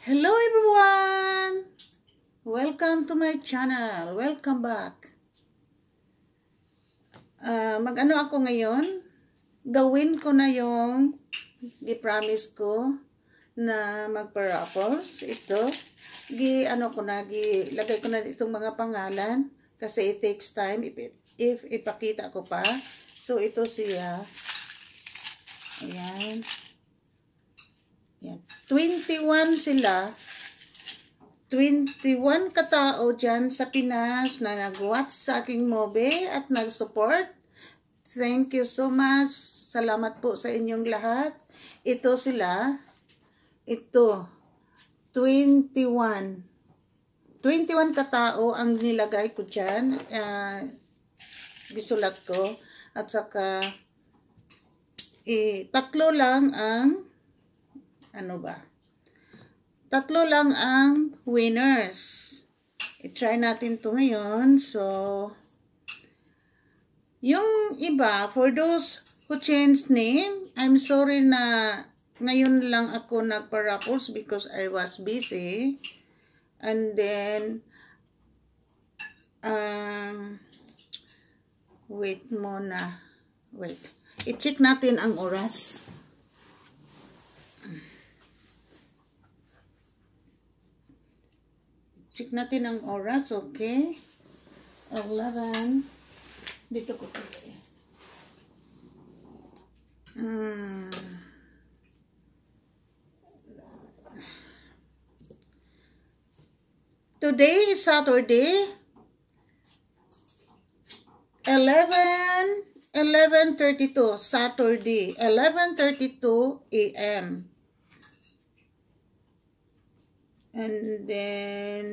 Hello everyone! Welcome to my channel. Welcome back. Mag-ano ako ngayon? Gawin ko na yung i-promise ko na magpa-raffles. Ito. Lagay ko na itong mga pangalan kasi it takes time if ipakita ko pa. So ito siya. Ayan. Yan. 21 sila. 21 katao dyan sa Pinas na nag-watch sa aking movie at nag-support. Thank you so much. Salamat po sa inyong lahat. Ito sila. Ito. 21. 21 katao ang nilagay ko dyan. Gisulat ko. At saka tatlo lang ang tatlo lang ang winners. I-try natin to ngayon. So, yung iba, for those who changed name, I'm sorry na ngayon lang ako nagpa-raffles because I was busy. And then, wait muna. Wait. I-check natin ang oras. Check natin ang oras, okay? 11. Dito ko ito. Today is Saturday. 11:32. Saturday. 11:32 a.m. And then,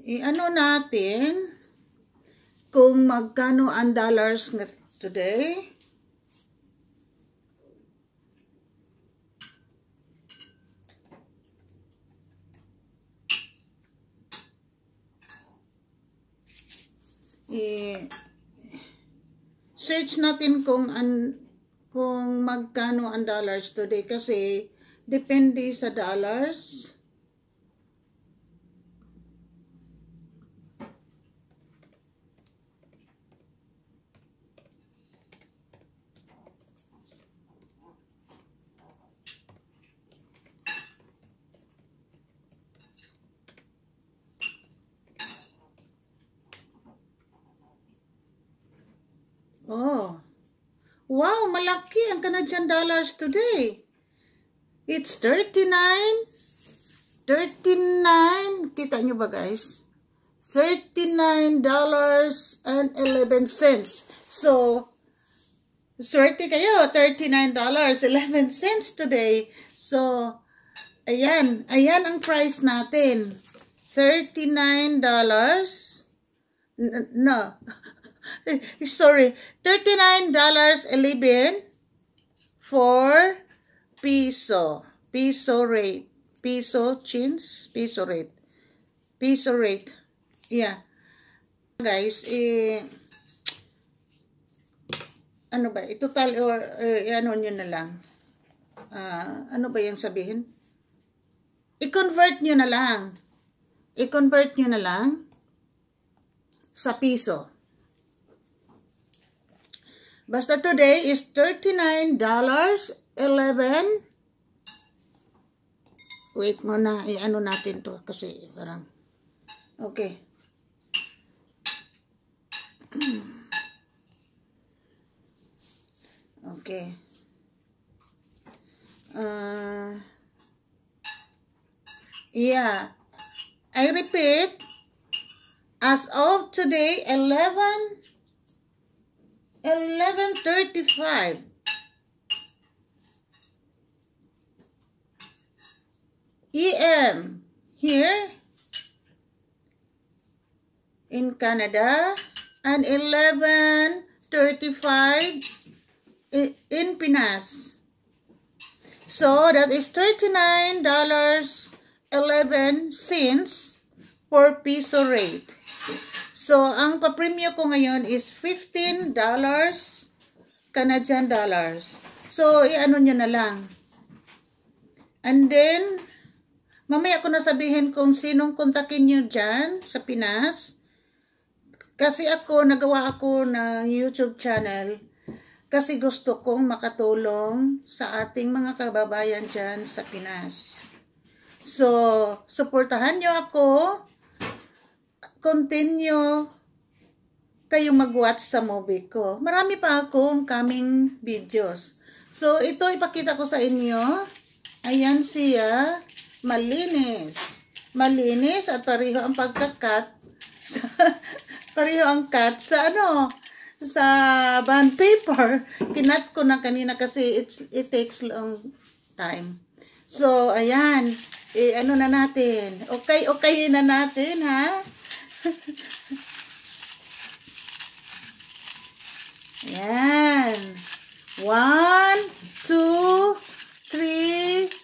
i-ano natin kung magkano ang dollars today. Search natin kung magkano ang dollars today kasi depende sa dollars. Oh, wow, malaki ang Canadian dollars today. It's 39. Kita nyo ba guys? $39.11. So, swerte kayo, $39.11 today. So, ayan ang price natin. $39. No. Sorry, $39.11 for peso. Peso rate. Peso rate. Peso rate. Yeah. Guys, ano ba? Total or ano nyo na lang. Ano ba yung sabihin? I-convert nyo na lang. I-convert nyo na lang sa piso. Basta today is $39.11. Wait muna, i-ano natin to kasi parang okay. Okay. Yeah. I repeat, as of today, 11:35 a.m. here in Canada and 11:35 in Pinas. So that is $39.11 for peso rate. So, ang papremyo ko ngayon is $15 Canadian dollars. So, i-ano nyo na lang. And then, Mamaya ko na sabihin kung sinong kontakin nyo dyan sa Pinas. Kasi nagawa ako ng YouTube channel. Kasi gusto kong makatulong sa ating mga kababayan dyan sa Pinas. So, suportahan nyo ako. Continue kayong mag-watch sa movie ko. Marami pa akong coming videos. So, ito ipakita ko sa inyo. Ayan siya. Malinis. Malinis at pareho ang pagkakat. Pareho ang cut sa sa bond paper. Kinat ko na kanina kasi it takes long time. So, ayan. Ano na natin? Okay na natin, ha? Ayan. 1, 2, 3.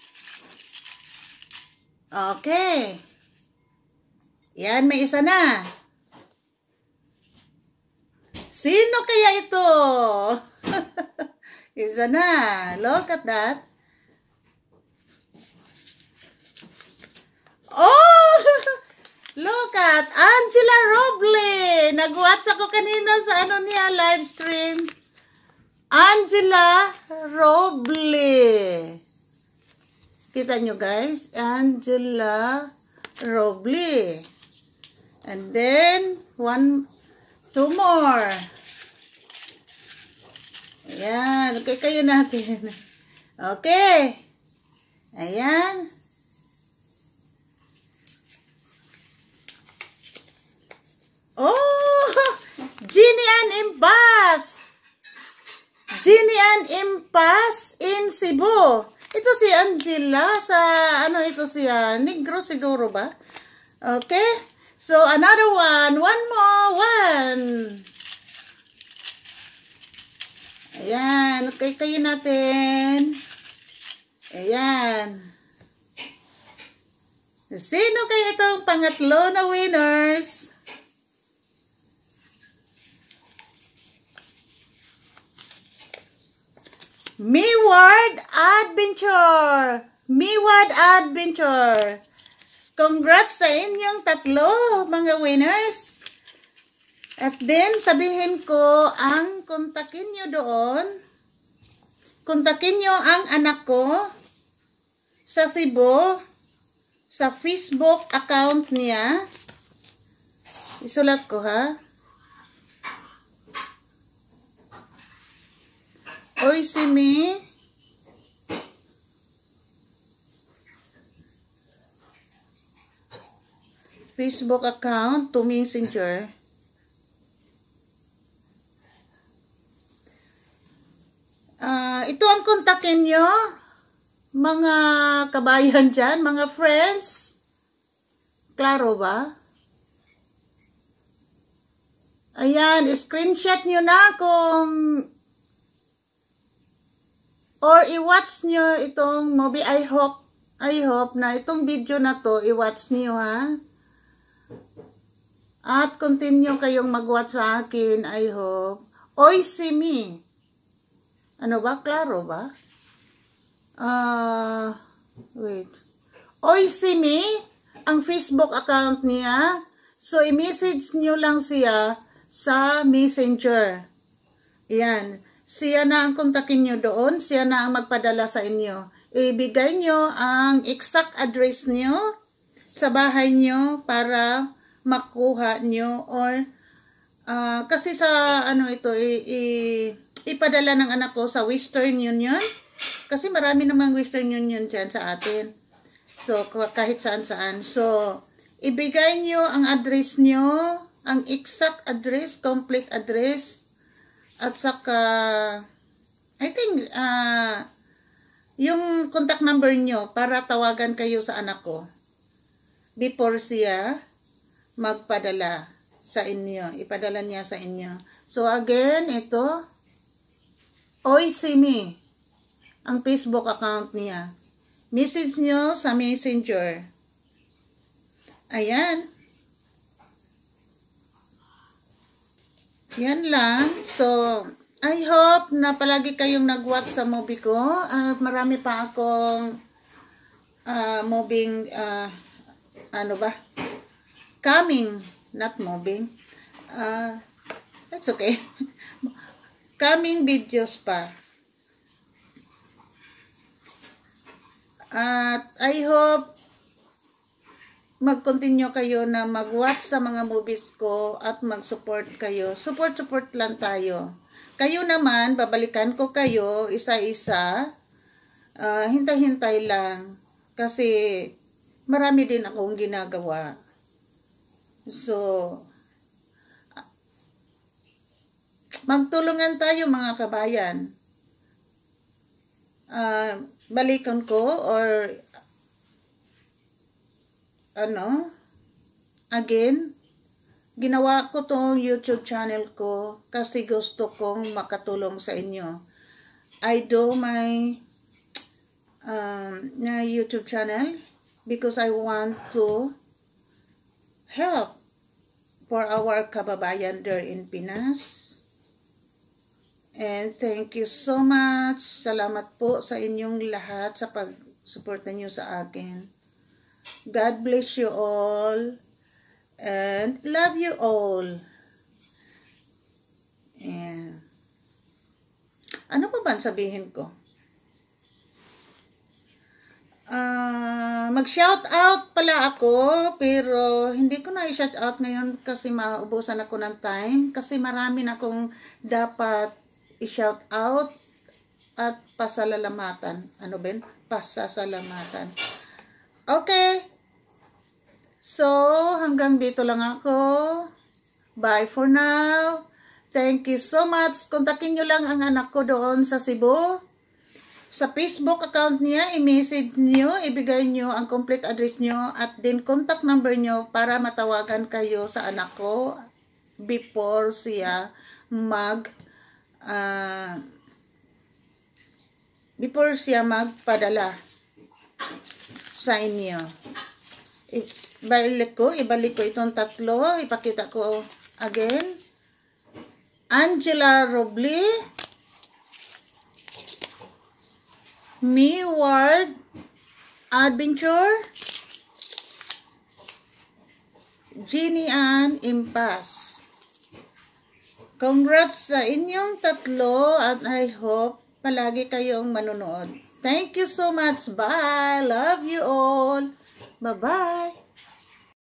Okay. Yan, may isa na. Sino kaya ito? Isa na. Look at that. Oh! Look at Angela Roble. Nag-watch ako kanina sa niya, live stream. Angela Roble. Kita nyo guys, Angela Roble. And then, 2 more. Ayan, okay kayo natin. Okay. Ayan. Oh! Ginny Ann Impas. Ginny Ann Impas in Cebu. Ito si Angela sa, ito siya, Negro siguro ba? Okay. So, another one. One more. Ayan. Okay, kayo natin. Ayan. Sino kaya itong pangatlo na winners? Miward Adventure. Miward Adventure. Congrats sa inyong tatlo, mga winners. At then, sabihin ko, kontakin nyo doon. Kontakin nyo ang anak ko sa Cebu, sa Facebook account niya. Isulat ko, ha? Oy, Simi. Facebook account to Messenger. Ito ang kontakin nyo, mga kabayan dyan, mga friends. Klaro ba? Ayan, screenshot nyo na kung or i-watch nyo itong movie. I hope na itong video na to, i-watch nyo, ha? At continue kayong mag-watch sa akin, I hope. Oy, Simi. Ano ba? Klaro ba? Wait. Oy, Simi, ang Facebook account niya. So, i-message nyo lang siya sa Messenger. Ayan. Siya na ang kontakin nyo doon. Siya na ang magpadala sa inyo. Ibigay nyo ang exact address nyo sa bahay nyo para makuha nyo or kasi sa ipadala ng anak ko sa Western Union. Kasi marami namang Western Union dyan sa atin. So, kahit saan-saan. So, ibigay nyo ang address nyo, ang exact address, complete address. At saka, I think, yung contact number nyo para tawagan kayo sa anak ko. Before siya magpadala sa inyo. Ipadala niya sa inyo. So, again, ito. Oy, Simi. Ang Facebook account niya. Message nyo sa Messenger. Ayan. Yan lang. So, I hope na palagi kayong nag-watch sa movie ko. At marami pa akong moving, ano ba? Coming, not moving. That's okay. Coming videos pa. At I hope mag-continue kayo na mag-watch sa mga movies ko at mag-support kayo. Support lang tayo. Kayo naman, babalikan ko kayo isa-isa. Hintay-hintay lang. Kasi marami din akong ginagawa. So, magtulungan tayo mga kabayan. Balikan ko or again, ginawa ko tong YouTube channel ko kasi gusto kong makatulong sa inyo. I do my YouTube channel because I want to help for our kababayan there in Pinas. And thank you so much. Salamat po sa inyong lahat sa pag-suporta nyo sa akin. God bless you all. And love you all. And ano pa ba sabihin ko? Mag-shout out pala ako, pero hindi ko na i-shout out ngayon kasi maubusan ako ng time. Kasi marami na akong dapat i-shout out at pasalamatan. Ano ba yun? Pasasalamatan. Okay. So, hanggang dito lang ako. Bye for now. Thank you so much. Kontakin nyo lang ang anak ko doon sa Cebu. Sa Facebook account niya, i-message nyo, ibigay nyo ang complete address nyo at din contact number nyo para matawagan kayo sa anak ko before siya magpadala sa inyo. Ibalik ko itong tatlo, ipakita ko again. Angela Roble, Me Ward Adventure, Jeannie Ann Impas. Congrats sa inyong tatlo at I hope palagi kayong manonood. Thank you so much. Bye. Love you all. Bye-bye.